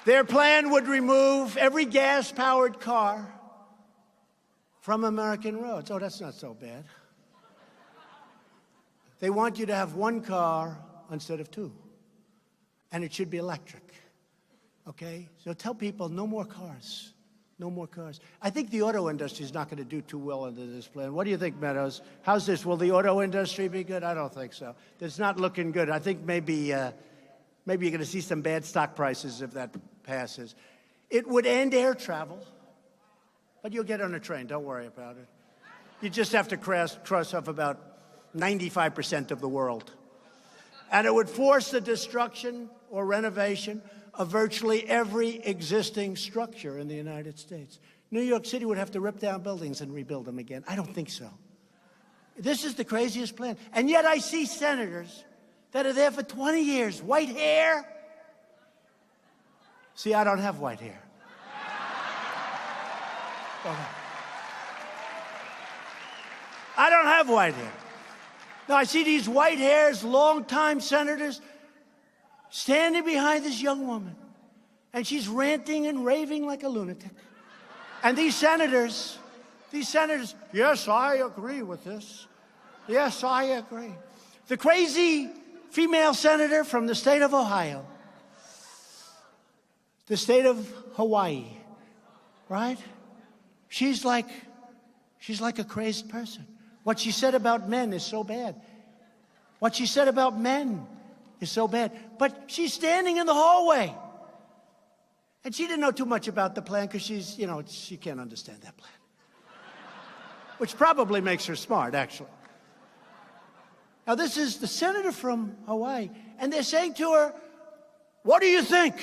Their plan would remove every gas-powered car from American roads. Oh, that's not so bad. They want you to have one car instead of two. And it should be electric. Okay? So tell people no more cars. No more cars. I think the auto industry is not going to do too well under this plan. What do you think, Meadows? How's this? Will the auto industry be good? I don't think so. It's not looking good. I think maybe you're going to see some bad stock prices if that passes. It would end air travel, but you'll get on a train. Don't worry about it. You just have to cross off about 95% of the world. And it would force the destruction or renovation of virtually every existing structure in the United States. New York City would have to rip down buildings and rebuild them again. I don't think so. This is the craziest plan. And yet I see senators that are there for 20 years. White hair. See, I don't have white hair. I don't have white hair. No, I see these white hairs, long-time senators, standing behind this young woman, and she's ranting and raving like a lunatic. And these senators, yes, I agree with this. Yes, I agree. The crazy female senator from the state of Ohio, the state of Hawaii, right? She's like a crazed person. What she said about men is so bad. What she said about men is so bad. But she's standing in the hallway. And she didn't know too much about the plan because she can't understand that plan. Which probably makes her smart, actually. Now, this is the senator from Hawaii, and they're saying to her, what do you think?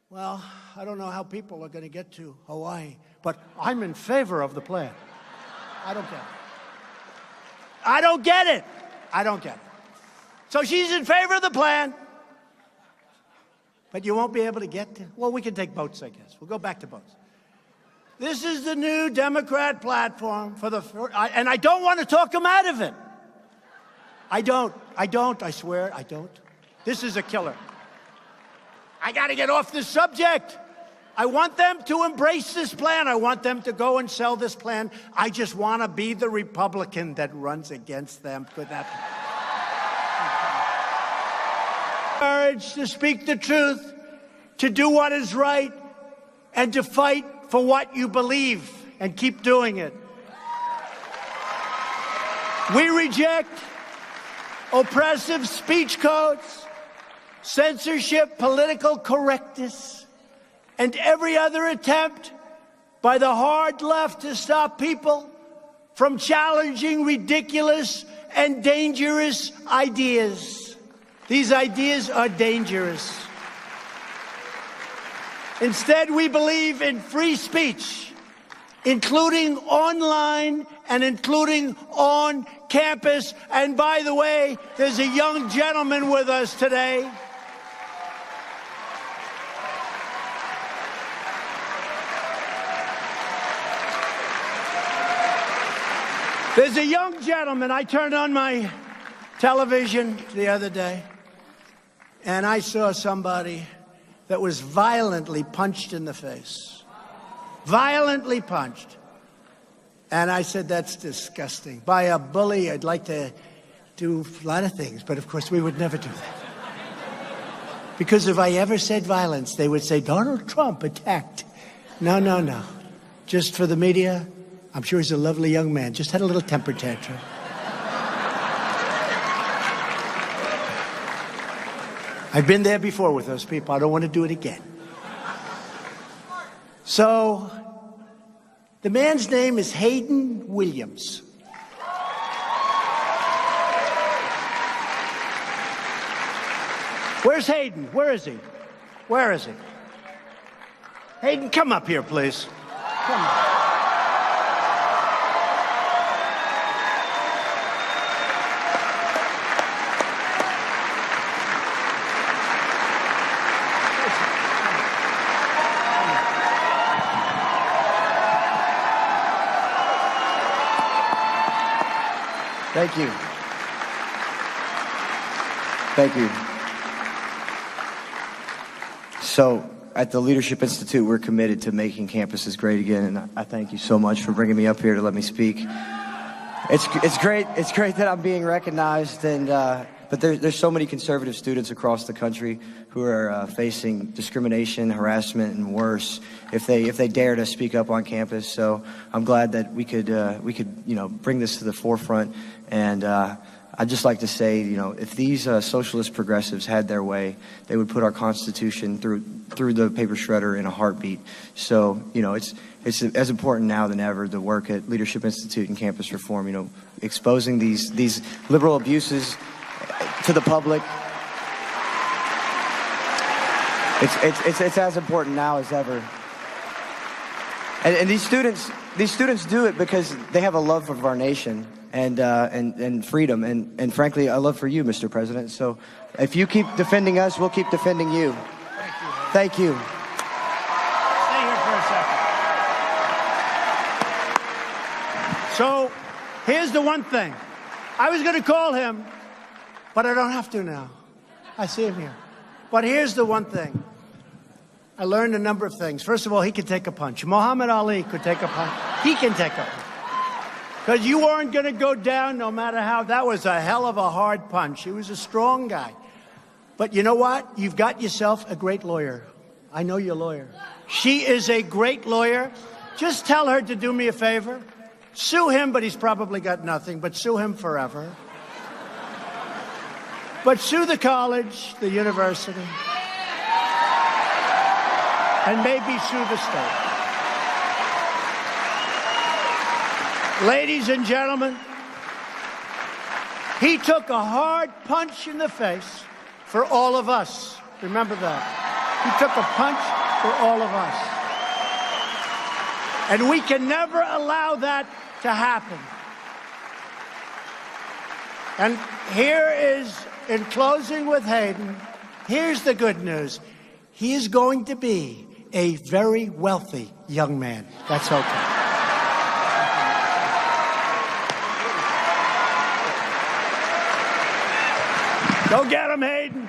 Well, I don't know how people are going to get to Hawaii, but I'm in favor of the plan. I don't get it. I don't get it. I don't get it. So she's in favor of the plan, but you won't be able to get to, well, we can take boats, I guess. We'll go back to boats. This is the new Democrat platform for the, and I don't want to talk them out of it. I swear, I don't. This is a killer. I got to get off this subject. I want them to embrace this plan. I want them to go and sell this plan. I just want to be the Republican that runs against them. Could that be? Courage to speak the truth, to do what is right, and to fight for what you believe, and keep doing it. We reject oppressive speech codes, censorship, political correctness, and every other attempt by the hard left to stop people from challenging ridiculous and dangerous ideas. These ideas are dangerous. Instead, we believe in free speech, including online and including on campus. And by the way, there's a young gentleman with us today. There's a young gentleman. I turned on my television the other day, and I saw somebody that was violently punched in the face. Violently punched. And I said, that's disgusting. By a bully, I'd like to do a lot of things, but of course we would never do that. Because if I ever said violence, they would say, Donald Trump attacked. No, no, no. Just for the media, I'm sure he's a lovely young man. Just had a little temper tantrum. I've been there before with those people. I don't want to do it again. So, the man's name is Hayden Williams. Where's Hayden? Where is he? Where is he? Hayden, come up here, please. Come on. Thank you. Thank you. So, at the Leadership Institute, we're committed to making campuses great again, and I thank you so much for bringing me up here to let me speak. It's great that I'm being recognized, and but there's so many conservative students across the country who are facing discrimination, harassment, and worse if they dare to speak up on campus. So I'm glad that we could bring this to the forefront. And I'd just like to say, if these socialist progressives had their way, they would put our Constitution through the paper shredder in a heartbeat. So it's as important now than ever to work at Leadership Institute and campus reform. Exposing these liberal abuses to the public. It's as important now as ever. And these students do it because they have a love of our nation and freedom and frankly a love for you, Mr. President. So if you keep defending us, we'll keep defending you. Thank you. Stay here for a second. So here's the one thing. I was going to call him, but I don't have to now. I see him here. But here's the one thing. I learned a number of things. First of all, he could take a punch. Muhammad Ali could take a punch. He can take a punch. Because you weren't going to go down no matter how. That was a hell of a hard punch. He was a strong guy. But you know what? You've got yourself a great lawyer. I know your lawyer. She is a great lawyer. Just tell her to do me a favor. Sue him, but he's probably got nothing. But sue him forever. But sue the college, the university, and maybe sue the state. Ladies and gentlemen, he took a hard punch in the face for all of us. Remember that. He took a punch for all of us. And we can never allow that to happen. And here is, in closing with Hayden, here's the good news. He is going to be a very wealthy young man. That's okay. Go get him, Hayden.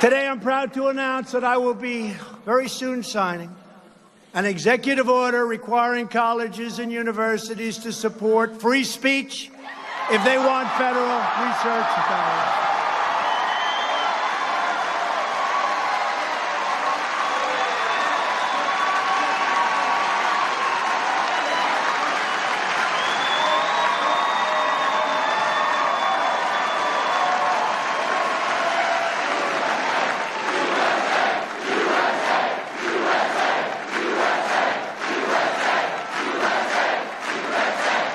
Today, I'm proud to announce that I will be very soon signing an executive order requiring colleges and universities to support free speech if they want federal research dollars.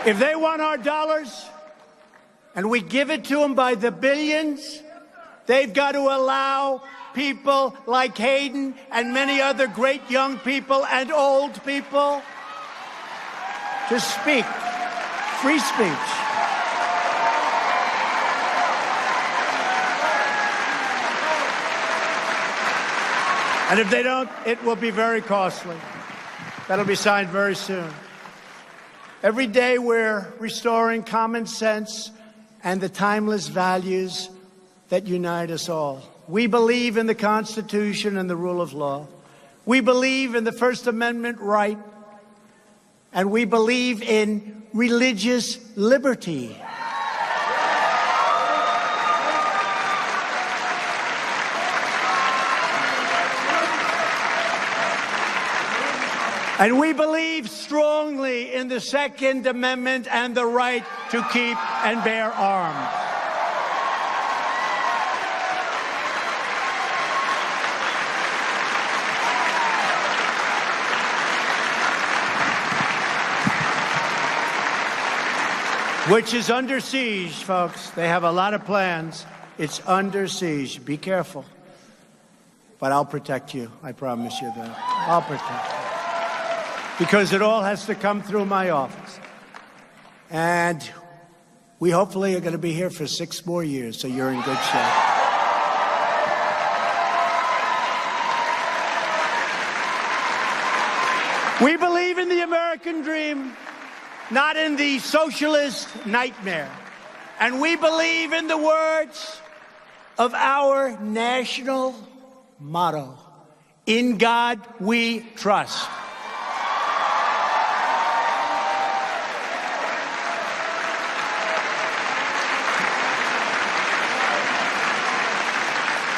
If they want our dollars, and we give it to them by the billions, they've got to allow people like Hayden and many other great young people and old people to speak. Free speech. And if they don't, it will be very costly. That'll be signed very soon. Every day we're restoring common sense and the timeless values that unite us all. We believe in the Constitution and the rule of law. We believe in the First Amendment right. And we believe in religious liberty. And we believe strongly in the Second Amendment and the right to keep and bear arms. Which is under siege, folks. They have a lot of plans. It's under siege. Be careful. But I'll protect you. I promise you that. I'll protect you. Because it all has to come through my office. And we hopefully are going to be here for 6 more years, so you're in good shape. We believe in the American dream, not in the socialist nightmare. And we believe in the words of our national motto, "In God we trust."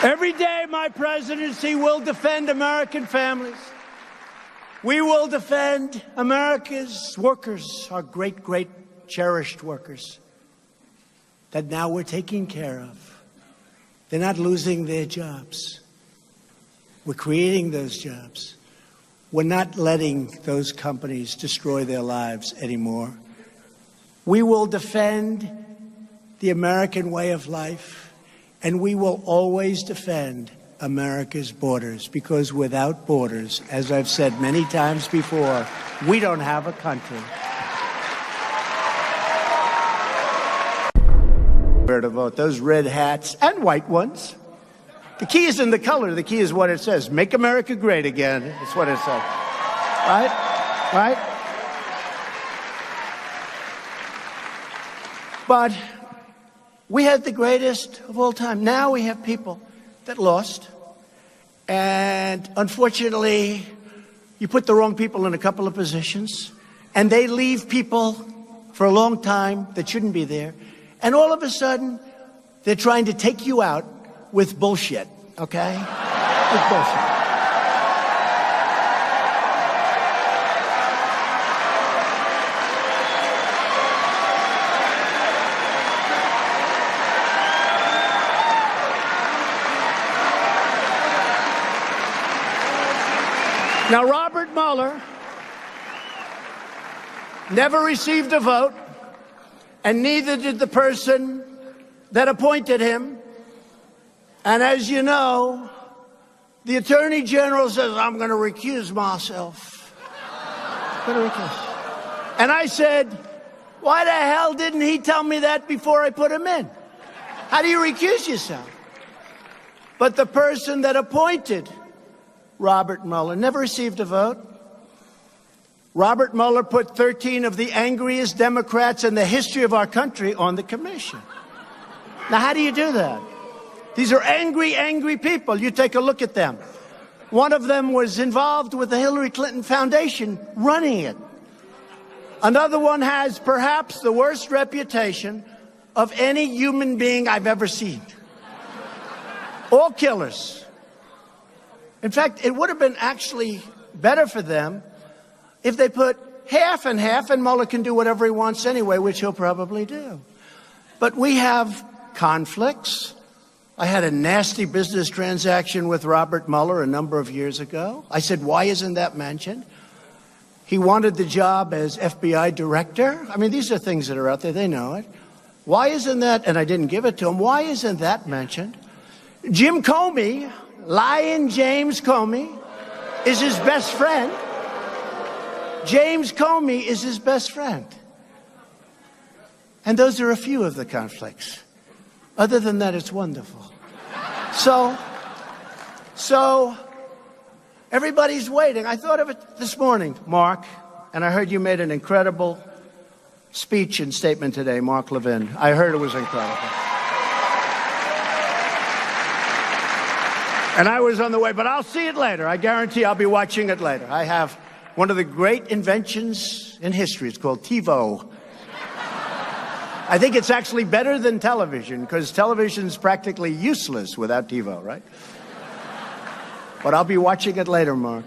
Every day, my presidency will defend American families. We will defend America's workers, our great, great cherished workers that now we're taking care of. They're not losing their jobs. We're creating those jobs. We're not letting those companies destroy their lives anymore. We will defend the American way of life. And we will always defend America's borders, because without borders, as I've said many times before, we don't have a country. Where to vote? Those red hats and white ones. The key isn't the color. The key is what it says. Make America great again. That's what it says. Right? Right? But we had the greatest of all time. Now we have people that lost. And unfortunately, you put the wrong people in a couple of positions, and they leave people for a long time that shouldn't be there. And all of a sudden, they're trying to take you out with bullshit, okay? With bullshit. Now, Robert Mueller never received a vote, and neither did the person that appointed him. And as you know, the Attorney General says, "I'm going to recuse myself." I'm going to recuse. And I said, why the hell didn't he tell me that before I put him in? How do you recuse yourself? But the person that appointed Robert Mueller never received a vote. Robert Mueller put 13 of the angriest Democrats in the history of our country on the commission. Now, how do you do that? These are angry, angry people. You take a look at them. One of them was involved with the Hillary Clinton Foundation running it. Another one has perhaps the worst reputation of any human being I've ever seen. All killers. In fact, it would have been actually better for them if they put half and half, and Mueller can do whatever he wants anyway, which he'll probably do. But we have conflicts. I had a nasty business transaction with Robert Mueller a number of years ago. I said, why isn't that mentioned? He wanted the job as FBI director. I mean, these are things that are out there. They know it. Why isn't that? And I didn't give it to him. Why isn't that mentioned? Jim Comey, Lion James Comey, is his best friend. James Comey is his best friend. And those are a few of the conflicts. Other than that, it's wonderful. So everybody's waiting. I thought of it this morning, Mark, and I heard you made an incredible speech and statement today, Mark Levin. I heard it was incredible. And I was on the way, but I'll see it later. I guarantee I'll be watching it later. I have one of the great inventions in history. It's called TiVo. I think it's actually better than television, because television's practically useless without TiVo, right? But I'll be watching it later, Mark.